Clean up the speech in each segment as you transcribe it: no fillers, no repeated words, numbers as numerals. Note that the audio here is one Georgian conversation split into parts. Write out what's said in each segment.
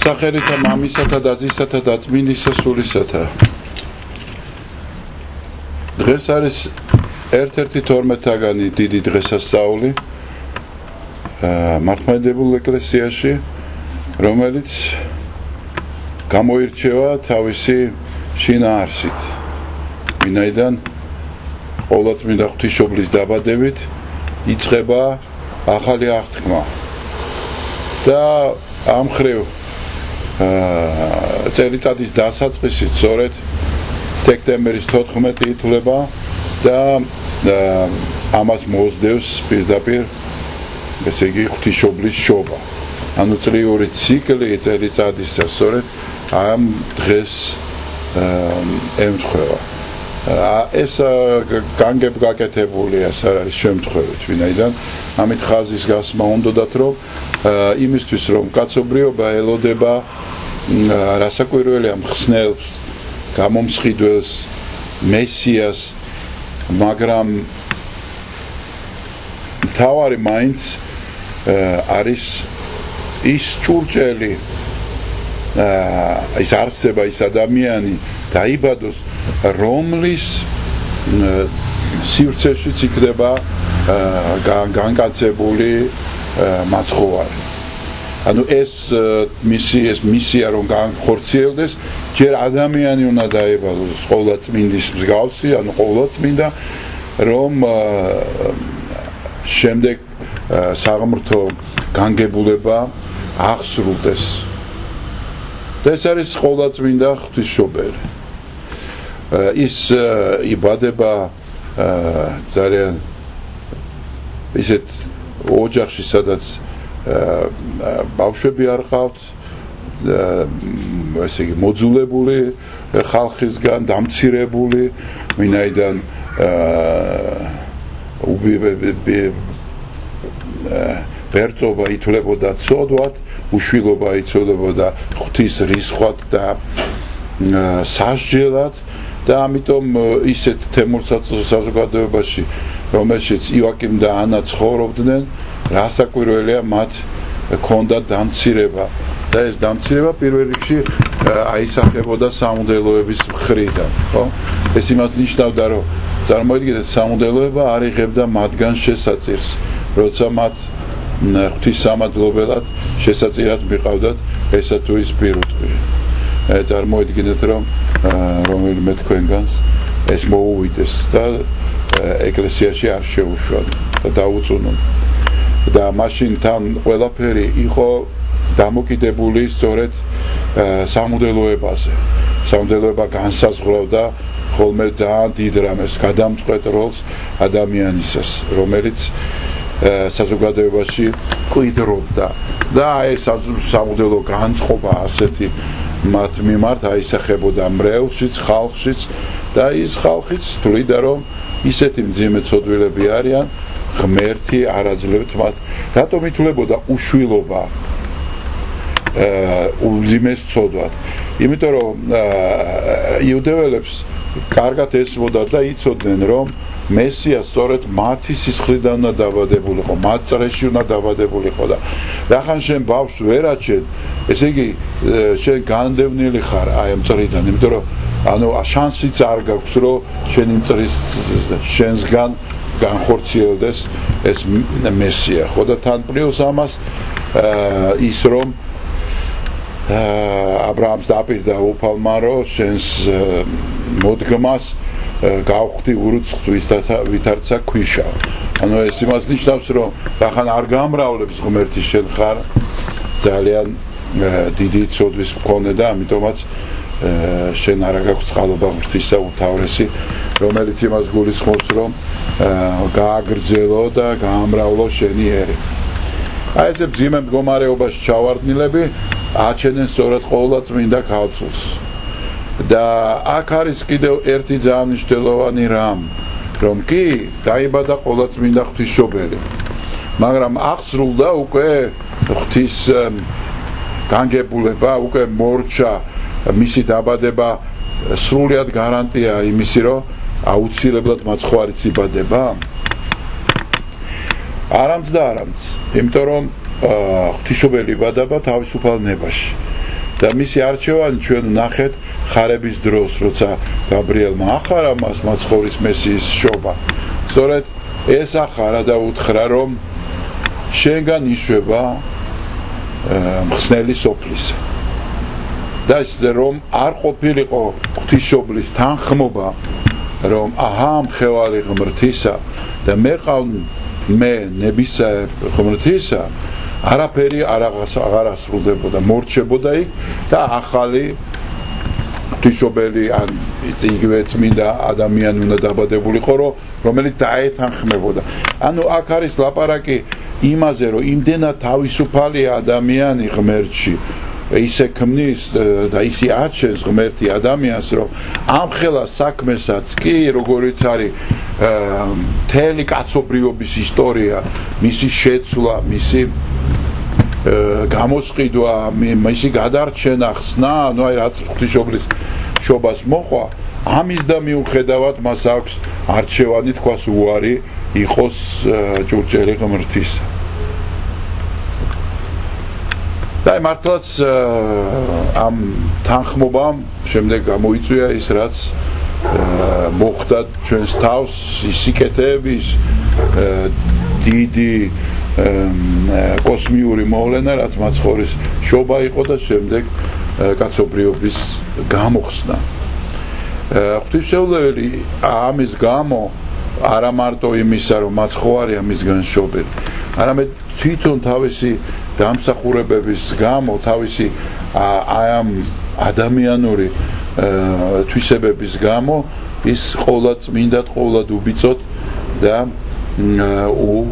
სახელითა მამისათა და ძისათა და წმინდისა სულისათა. დღეს არის ერთ-ერთი 12-თაგანი დიდი დღესასწაული მართლმადიდებლურ ეკლესიაში, რომელიც გამოირჩევა თავისი შინაარსით. ვინაიდან ყოვლადწმინდა ღვთისმშობლის დაბადებით იწყება ახალი აღთქმა და ამ მხრივ წელიწადის დასაწყისი სწორედ სექტემბრის 14 ითვლება და ამას მოსდევს პირდაპირ ესე იგი ღვთისმშობლის შობა. ანუ წლიური ციკლი წელიწადისა სწორედ ამ დღეს ემთხვევა. ეს განგებ-გაკეთებულია, ეს არ არის შემთხვევით, ვინაიდან ამით ხაზის გასმა უნდათ, რომ იმისთვის რომ კაცობრიობა ელოდება რასაკვირველია მხსნელს, გამომსხიდველს, მესიას, მაგრამ მთავარი მაინც არის ის ჭურჭელი, ის არსება, ის ადამიანი დაიბადოს, რომლის სივრცეშიც იქნება განკაცებული მაცხოვარი. ანუ ეს მისია რომ განხორციელდეს, ჯერ ადამიანი უნდა დაიბადოს ყოვლადწმინდის მსგავსი, ანუ ყოვლადწმინდა, რომ შემდეგ საღმრთო განგებულება აღსრულდეს. ეს არის ყოვლადწმინდა ღვთისმშობელი. ის იბადება ძალიან ისეთ ოჯახში, სადაც ბავშვები არ ყავთ, ესე იგი მოძულებული ხალხისგან, დამცირებული, ვინაიდან ბერწობა ითვლებოდა ცოდვად, უშვილობა ითვლებოდა ღვთის რისხვად და სასჯელად და ამიტომ ისეთ თემურსა საზოგადოებაში, რომელშიც იოაკიმ და ანა ცხოვრობდნენ, რასაკვირველია მათ ჰქონდათ დამცირება და ეს დამცირება პირველ რიგში აისახებოდა სამუდელოების მხრიდან, ხო? ეს იმას ნიშნავდა, რომ წარმოიდგინეთ, სამუდელოება არ იღებდა მათგან შესაწირს, როცა მათ ღვთისმსამართლობელად შესაწირად მიყავდათ ესა თუ ის პირუტყვი. წარმოიდგინეთ, რომ რომელიმე თქვენგანს ეს მოუვიდეს და ეკლესიაში არ შეუშვან და დაუწუნონ. და მაშინ თან ყველაფერი იყო დამოკიდებული სწორედ სამუდელოებაზე. სამუდელოება განსაზღვრავდა ხოლმე ძალიან დიდ რამეს, გადამწყვეტ როლს ადამიანისას, რომელიც საზოგადოებაში კვიდრობდა. და ეს სამუდელო განწყობა ასეთი მათ მიმართ აისახებოდა მრევლშიც, ხალხშიც და ის ხალხიც თვლიდა, რომ ისეთი მძიმე ცოდვილები არიან, ღმერთი არ აძლევთ მათ. რატომ ითვლებოდა უშვილობა უმძიმეს ცოდვად? იმიტომ რომ იუდეველებს კარგად ესმოდათ და იცოდნენ, რომ მესია სწორედ მათი სისხლიდან უნდა დაბადებულიყო, მათ წრეში უნდა დაბადებულიყო და რახან შენ ბავშვს ვერ აჩენ, ესე იგი შენ განდევნილი ხარ აი ამ წრიდან, იმიტომ რომ ანუ შანსიც არ გაქვს, რომ შენ იმ წრის შენსგან განხორციელდეს ეს მესია. ხო და თან პლუს ამას ის რომ აბრაამს დაპირდა უფალმა, რომ შენს მოდგმას გავხდი ურუცხთ ვითარცა ქვიშა. ანუ ეს იმას ნიშნავს, რომ რახან არ გამრავლებს ღმერთი, შენ ხარ ძალიან დიდი ცოდვის მქონე და ამიტომაც შენ არ გაქვს წყალობა ღვთისა უთავრესი, რომელიც იმას გულისხმობს, რომ გააგრძელო და გაამრავლო შენი ერი. აი ესე მძიმე მდგომარეობაში ჩავარდნილები აჩენენ სწორედ ყოვლადწმინდა ქალწულს. და აქ არის კიდევ ერთი ძალიან მნიშვნელოვანი რამ, რომ კი დაიბადა ყოვლადწმინდა ღვთისმშობელი, მაგრამ აღსრულდა უკვე ღვთის განგებულება, უკვე მორჩა მისი დაბადება სრულიად გარანტია იმისი, რომ აუცილებლად მაცხოვარიც იბადება? არამც და არამც, იმიტომ რომ ღვთისმშობელი იბადება თავისუფალ ნებაში. და მისი არჩევანი ჩვენ ვნახეთ ხარების დროს, როცა გაბრიელმა ახარა მას მაცხოვრის მესიის შობა. სწორედ ეს ახარა და უთხრა, რომ შენგან იშვება მხსნელი სოფლისა. და ის რომ არ ყოფილიყო ღვთისმშობლის თანხმობა, რომ აჰა მხევალი ღმრთისა და მე ნებისა ღმრთისა, არაფერი აღარ ასრულდებოდა, მორჩებოდა იქ და ახალი ღვთისმშობელი ან იგივე წმინდა ადამიანი უნდა დაბადებულიყო, რომელიც დაეთანხმებოდა. ანუ აქ არის ლაპარაკი იმაზე, რომ იმდენად თავისუფალია ადამიანი ღმერთში, ისე ქმნის და ისე აჩენს ღმერთი ადამიანს, რომ ამ ხელა საქმესაც კი, როგორიც არის მთელი კაცობრიობის ისტორია, მისი შეცვლა, მისი გამოსყიდვა, მისი გადარჩენა, ხსნა, ანუ აი რაც ღვთისმშობლის შობას მოყვა, ამის და მიუხედავად მას აქვს არჩევანი თქვას უარი იყოს ჭურჭელი ღმრთისა. და მართლაც ამ თანხმობამ შემდეგ გამოიწვია ის, რაც მოხდა ჩვენს თავს, სიკეთეების დიდი კოსმიური მოვლენა, რაც მაცხოვრის შობა იყო და შემდეგ კაცობრიობის გამოხსნა. ღვთისმშობელი ამის გამო არა მარტო იმისა, რომ მაცხოვარია მისგან შობილი, არამედ თვითონ თავისი დამსახურებების გამო, თავისი ამ ადამიანური თვისებების გამო ის ყოვლად წმინდად, ყოვლად უბიწოდ და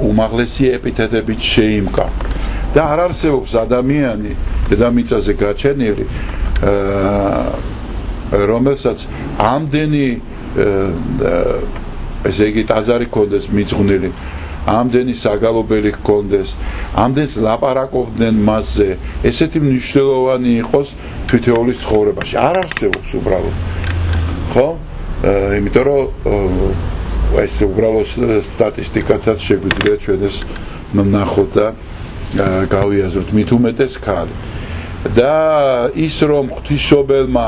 უმაღლესი ეპითეტებით შეიმკა. და არ არსებობს ადამიანი დედამიწაზე გაჩენილი, რომელსაც ამდენი ესე იგი ტაძარი ჰქონდეს მიძღვნილი, ამდენი საგალობელი ჰქონდეს, ამდენს ლაპარაკობდნენ მასზე, ესეთი მნიშვნელოვანი იყოს თითოეულის ცხოვრებაში. არ არსებობს უბრალოდ. ხო? იმიტომ რომ ეს უბრალოდ სტატისტიკათაც შეგვიძლია ჩვენ ეს ვნახოთ და გავიაზროთ, მით უმეტეს ქალი. და ის რომ ღვთისმშობელმა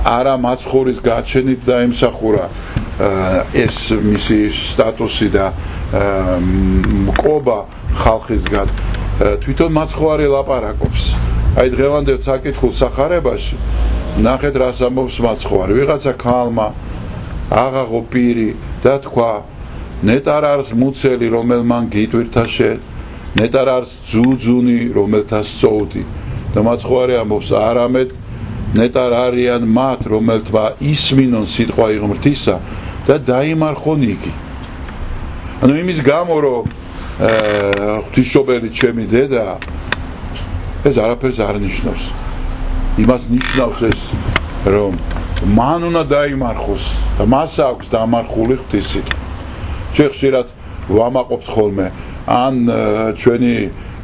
არა მაცხოვრის გაჩენით დაემსახურა ეს მისი სტატუსი და მკობა ხალხისგან, თვითონ მაცხოვარი ლაპარაკობს. აი დღევანდელ საკითხულ სახარებაში ნახეთ რას ამბობს მაცხოვარი. ვიღაცა ქალმა აღაღო პირი და თქვა, ნეტარ არის მუცელი, რომელმან გიტვირთა შენ, ნეტარ არის ძუძუნი, რომელთა სწოვდი. და მაცხოვარი ამბობს, არამედ ნეტარ არიან მათ, რომელთმა ისმინონ სიტყვა ღმრთისა და დაიმარხონ იგი. ანუ იმის გამო, რომ ღვთისმშობელი ჩემი დედა, ეს არაფერს არ ნიშნავს. იმას ნიშნავს ეს, რომ მან უნდა დაიმარხოს და მას აქვს დამარხული ღვთისმშობელი. ჩვენ ხშირად ვამაყობთ ხოლმე, ან ჩვენი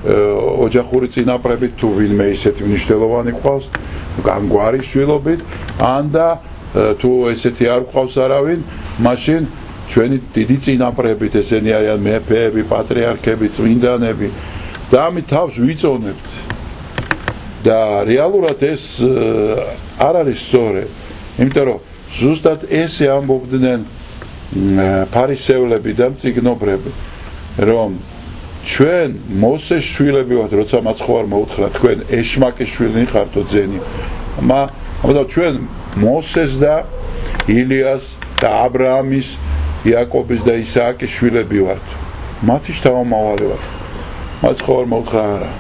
ოჯახური წინაპრებით თუ ვინმე ისეთი მნიშვნელოვანი ყავს, ან გვარის შვილობით, ან და თუ ესეთი არ ყავს არავინ, მაშინ ჩვენი დიდი წინაპრებით, ესენი არიან მეფეები, პატრიარქები, წმინდანები და ამით თავს ვიწონებთ. და რეალურად ეს არ არის სწორი, იმიტომ რომ ზუსტად ესე ამბობდნენ ფარისევლები და მწიგნობრები, რომ ჩვენ მოსეს შვილები ვართ, როცა მაცხოვარმა უთხრა, თქვენ ეშმაკის შვილი ხართო ძენი. მაგრამ ჩვენ მოსეს და ილიას და აბრაამის, იაკობის და ისააკის შვილები ვართ. მათი შთამომავალი ვართ. მაცხოვარმა უთხრა, არა,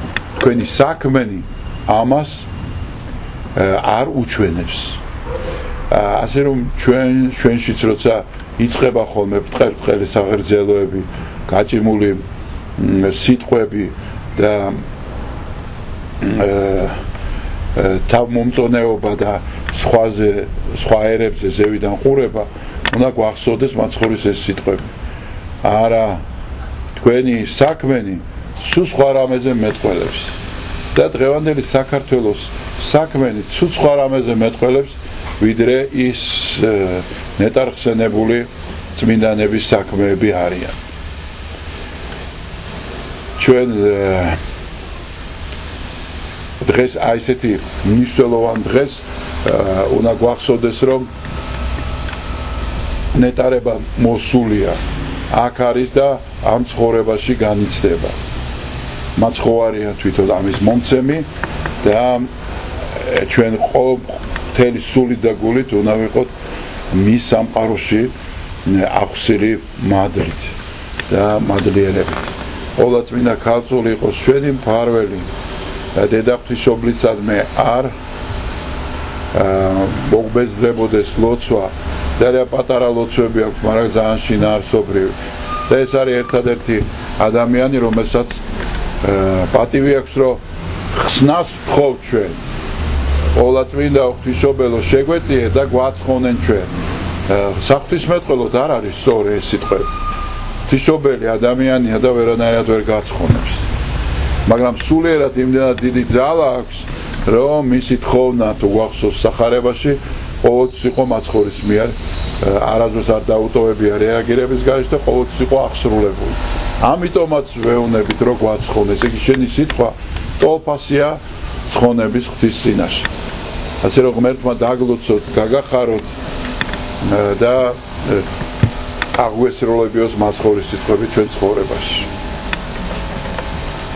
თქვენი საქმენი ამას არ უჩვენებს. ასე რომ ჩვენშიც როცა იწყება ხოლმე ბრტყელი საღრძელოები, გაჭიმული სიტყვები და თავმომწონეობა და სხვა ერებზე ზევიდან ყურება, უნდა გვახსოვდეს მაცხოვრის ეს სიტყვები. არა, თქვენი საქმენი სულ სხვა რამეზე მეტყველებს. და დღევანდელი საქართველოს საქმენი სულ სხვა რამეზე მეტყველებს, ვიდრე ის ნეტარხსენებული წმინდანების საქმეები არიან. ჩვენ დღეს აი ესეთი მნიშვნელოვან დღეს უნდა გვახსოვდეს, რომ ნეტარება მოსულია. აქ არის და ამ ცხოვრებაში განიცდება. მაცხოვარია თვითონ ამის მომცემი და ჩვენ მთელი სულით და გულით უნდა ვიყოთ მის სამყაროში აღსილი მადლით და მადლიერებით. ყოვლადწმინდა ქალწული იყოს ჩვენი მფარველი და დედა ღვთისმშობლისადმი არ მოგბეზდებოდეს ლოცვა. ძალიან პატარა ლოცვები აქვს, მაგრამ ძალიან შინაარსობრივი. და ეს არის ერთადერთი ადამიანი, რომელსაც პატივი აქვს, რომ ხსნას ვთხოვთ ჩვენ. ყოვლადწმინდა ღვთისმშობელო შეგვეწიეთ და გვაცხონენ ჩვენ. საღვთისმეტყველოდ არ არის სწორი ეს სიტყვები. ღვთისმშობელი ადამიანია და ვერანაირად ვერ გაცხონებს. მაგრამ სულიერად იმდენად დიდი ძალა აქვს, რომ მისი თხოვნა თუ გვახსოვს სახარებაში ყოველთვის იყო მაცხოვრის მიერ არასდროს არ დაუტოვებია რეაგირების გარეშე და ყოველთვის იყო აღსრულებული. ამიტომაც ვეუბნებით, რომ გვაცხონეს. იგი შენი სიტყვა ტოლფასია ცხონების ღვთის წინაშე. ასე რომ ღმერთმა დაგლოცოთ, გაგახაროთ და აღვესრულებიოს მაცხოვრის სიტყვები ჩვენ ცხოვრებაში.